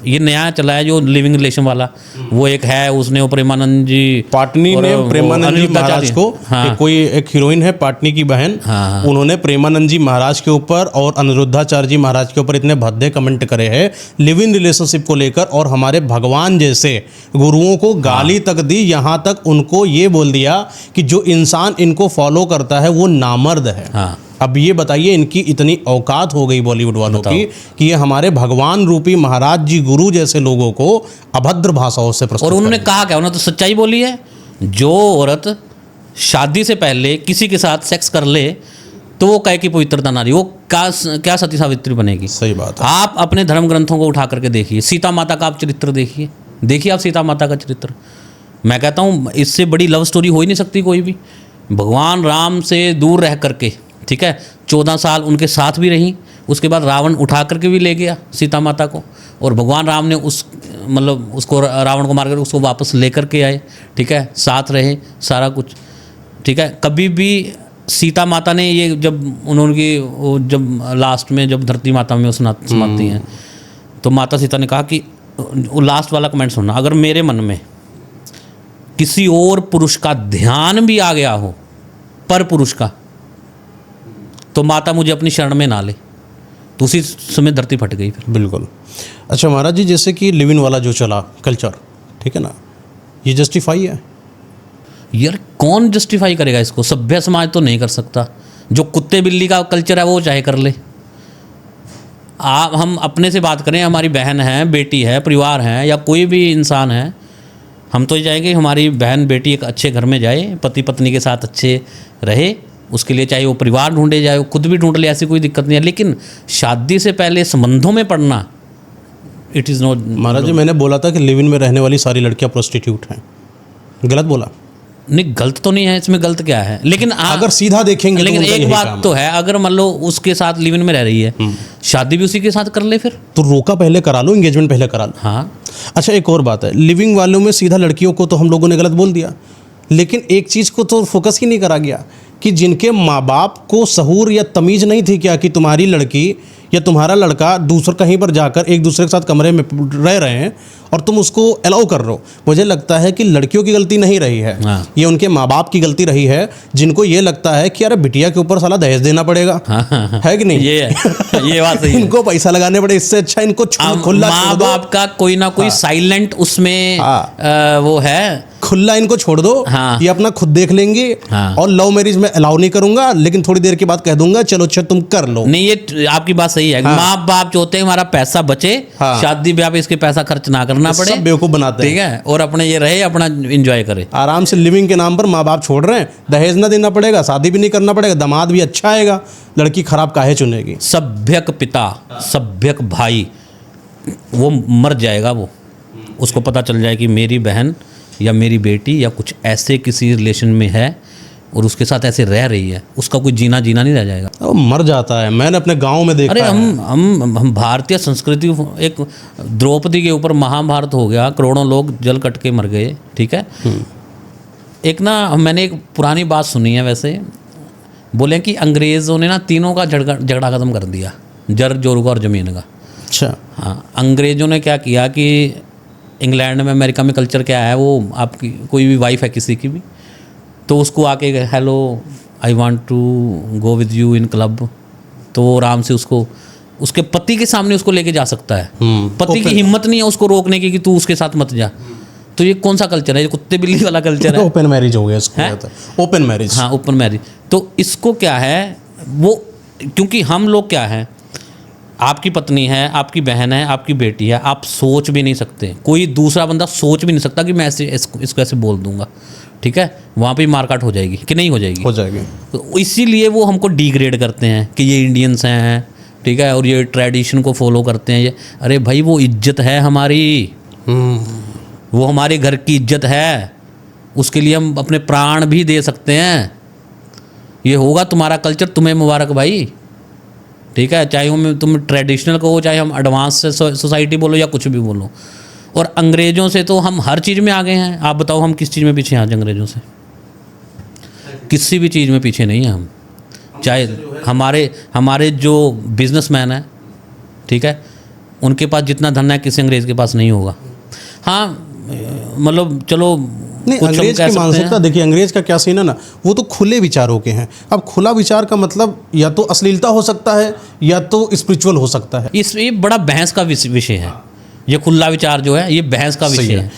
ये नया चला है जो लिविंग रिलेशन वाला, वो एक है, उसने वो प्रेमानंद जी पाटनी ने प्रेमानंद जी महाराज को, हाँ, कोई एक हीरोइन है पाटनी की बहन, हाँ, उन्होंने प्रेमानंद जी महाराज के ऊपर और अनिरुद्धाचार्य जी महाराज के ऊपर इतने भद्दे कमेंट करे हैं लिव इन रिलेशनशिप को लेकर, और हमारे भगवान जैसे गुरुओं को गाली तक दी। यहाँ तक उनको ये बोल दिया कि जो इंसान इनको फॉलो करता है वो नामर्द है। हाँ। अब ये बताइए, इनकी इतनी औकात हो गई बॉलीवुड वालों की कि ये हमारे भगवान रूपी महाराज जी गुरु जैसे लोगों को अभद्र भाषाओं से प्रस्तुत और उन्होंने कहा क्या, उन्होंने तो सच्चाई बोली है। जो औरत शादी से पहले किसी के साथ सेक्स कर ले तो वो कहे कि पवित्रता नारी, वो क्या सती सावित्री बनेगी। सही बात है। आप अपने धर्म ग्रंथों को उठा करके देखिए, सीता माता का आप चरित्र देखिए आप सीता माता का चरित्र। मैं कहता हूँ इससे बड़ी लव स्टोरी हो ही नहीं सकती कोई भी। भगवान राम से दूर रह करके, ठीक है, 14 साल उनके साथ भी रही, उसके बाद रावण उठा करके भी ले गया सीता माता को, और भगवान राम ने उसको रावण को मार कर उसको वापस लेकर के आए, ठीक है, साथ रहे सारा कुछ, ठीक है। कभी भी सीता माता ने ये जब जब लास्ट में जब धरती माता में समाती हैं तो माता सीता ने कहा कि वो लास्ट वाला कमेंट सुनना, अगर मेरे मन में किसी और पुरुष का ध्यान भी आ गया हो, पर पुरुष का, तो माता मुझे अपनी शरण में ना ले। तो उसी समय धरती फट गई फिर। बिल्कुल। अच्छा महाराज जी, जैसे कि लिव इन वाला जो चला कल्चर, ठीक है ना, ये जस्टिफाई है? यार कौन जस्टिफाई करेगा इसको? सभ्य समाज तो नहीं कर सकता। जो कुत्ते बिल्ली का कल्चर है वो चाहे कर ले। हम अपने से बात करें, हमारी बहन है, बेटी है, परिवार है, या कोई भी इंसान है, हम तो ये चाहेंगे हमारी बहन बेटी एक अच्छे घर में जाए, पति पत्नी के साथ अच्छे रहे, उसके लिए चाहे वो परिवार ढूंढे, जाए वो खुद भी ढूंढ ले, ऐसी कोई दिक्कत नहीं है। लेकिन शादी से पहले संबंधों में पड़ना, इट इज़ नॉट। महाराज जी, मैंने बोला था कि लिव इन में रहने वाली सारी लड़कियां प्रोस्टिट्यूट हैं, गलत बोला? नहीं, गलत तो नहीं है, इसमें गलत क्या है? लेकिन अगर सीधा देखेंगे लेकिन तो एक बात तो है, अगर मान लो उसके साथ लिव इन में रह रही है, शादी भी उसी के साथ कर ले फिर तो रोका पहले करा लो, एंगेजमेंट पहले करा लो। हाँ। अच्छा, एक और बात है, लिविंग वालों में सीधा लड़कियों को तो हम लोगों ने गलत बोल दिया, लेकिन एक चीज़ को तो फोकस ही नहीं करा गया कि जिनके माँ बाप को सहूर या तमीज़ नहीं थी क्या कि तुम्हारी लड़की या तुम्हारा लड़का दूसरा कहीं पर जाकर एक दूसरे के साथ कमरे में रह रहे हैं और तुम उसको अलाउ कर रहे हो। मुझे लगता है कि लड़कियों की गलती नहीं रही है, ये उनके माँ बाप की गलती रही है, जिनको ये लगता है कि अरे बिटिया के ऊपर साला दहेज देना पड़ेगा। है कि नहीं? ये बात सही है। इनको पैसा लगाने पड़े, इससे अच्छा इनको खुला माँ बाप का कोई ना कोई साइलेंट उसमें वो है, खुला इनको छोड़ दो। हाँ। ये अपना खुद देख लेंगे। हाँ। और लव मैरिज में अलाउ नहीं करूंगा, लेकिन थोड़ी देर के बाद कह दूंगा चलो अच्छा तुम कर लो। नहीं, ये आपकी बात सही है। हाँ। माँ बाप चाहते हैं हमारा पैसा बचे, हाँ। शादी ब्याह पे इसके पैसा खर्च ना करना पड़े, सब बेवकूफ बनाते हैं, ठीक है, और अपने ये रहे, अपना एंजॉय करे आराम से। लिविंग के नाम पर माँ बाप छोड़ रहे हैं, दहेज ना देना पड़ेगा, शादी भी नहीं करना पड़ेगा, दामाद भी अच्छा आएगा, लड़की खराब काहे चुनेगी? सभ्यक पिता, सभ्यक भाई वो मर जाएगा, वो उसको पता चल जाए कि मेरी बहन या मेरी बेटी या कुछ ऐसे किसी रिलेशन में है और उसके साथ ऐसे रह रही है, उसका कोई जीना नहीं रह जाएगा, वो मर जाता है। मैंने अपने गांव में देखा। अरे हम भारतीय संस्कृति, एक द्रौपदी के ऊपर महाभारत हो गया, करोड़ों लोग जल कट के मर गए, ठीक है। एक ना मैंने एक पुरानी बात सुनी है, वैसे बोले कि अंग्रेज़ों ने ना तीनों का झगड़ा ख़त्म कर दिया, जर जोरू का और ज़मीन का। अच्छा। हाँ, अंग्रेज़ों ने क्या किया कि इंग्लैंड में, अमेरिका में कल्चर क्या है, वो आपकी कोई भी वाइफ है किसी की भी, तो उसको आके hello I want to go with you in club, तो वो आराम से उसको उसके पति के सामने उसको लेके जा सकता है। पति की हिम्मत नहीं है उसको रोकने की कि तू उसके साथ मत जा। तो ये कौन सा कल्चर है? ये कुत्ते बिल्ली वाला कल्चर है। ओपन मैरिज हो गया इसको, ओपन मैरिज। हाँ, ओपन मैरिज। तो इसको क्या है वो, क्योंकि हम लोग क्या है, आपकी पत्नी है, आपकी बहन है, आपकी बेटी है, आप सोच भी नहीं सकते, कोई दूसरा बंदा सोच भी नहीं सकता कि मैं ऐसे इसको ऐसे बोल दूंगा, ठीक है, वहाँ पे मारकाट हो जाएगी कि नहीं हो जाएगी? हो जाएगी। तो इसीलिए वो हमको डिग्रेड करते हैं कि ये इंडियंस हैं, ठीक है, और ये ट्रेडिशन को फॉलो करते हैं। ये अरे भाई, वो इज्जत है हमारी, वो हमारे घर की इज्जत है, उसके लिए हम अपने प्राण भी दे सकते हैं। ये होगा तुम्हारा कल्चर, तुम्हें मुबारक भाई, ठीक है, चाहे तुम ट्रेडिशनल कहो, चाहे हम एडवांस सोसाइटी बोलो या कुछ भी बोलो। और अंग्रेज़ों से तो हम हर चीज़ में आगे हैं। आप बताओ हम किस चीज़ में पीछे हैं आज अंग्रेज़ों से? किसी भी चीज़ में पीछे नहीं हैं हम। चाहे हमारे जो बिजनेसमैन हैं, ठीक है, उनके पास जितना धन है किसी अंग्रेज़ के पास नहीं होगा। हाँ, मतलब चलो नहीं, कुछ हम अंग्रेज कह की सकते मानसिकता हैं। देखिए, अंग्रेज का क्या सीन है ना, वो तो खुले विचारों के हैं। अब खुला विचार का मतलब या तो अश्लीलता हो सकता है या तो स्पिरिचुअल हो सकता है। ये बड़ा बहस का विषय है। ये खुला विचार जो है ये बहस का सही विषय है। है।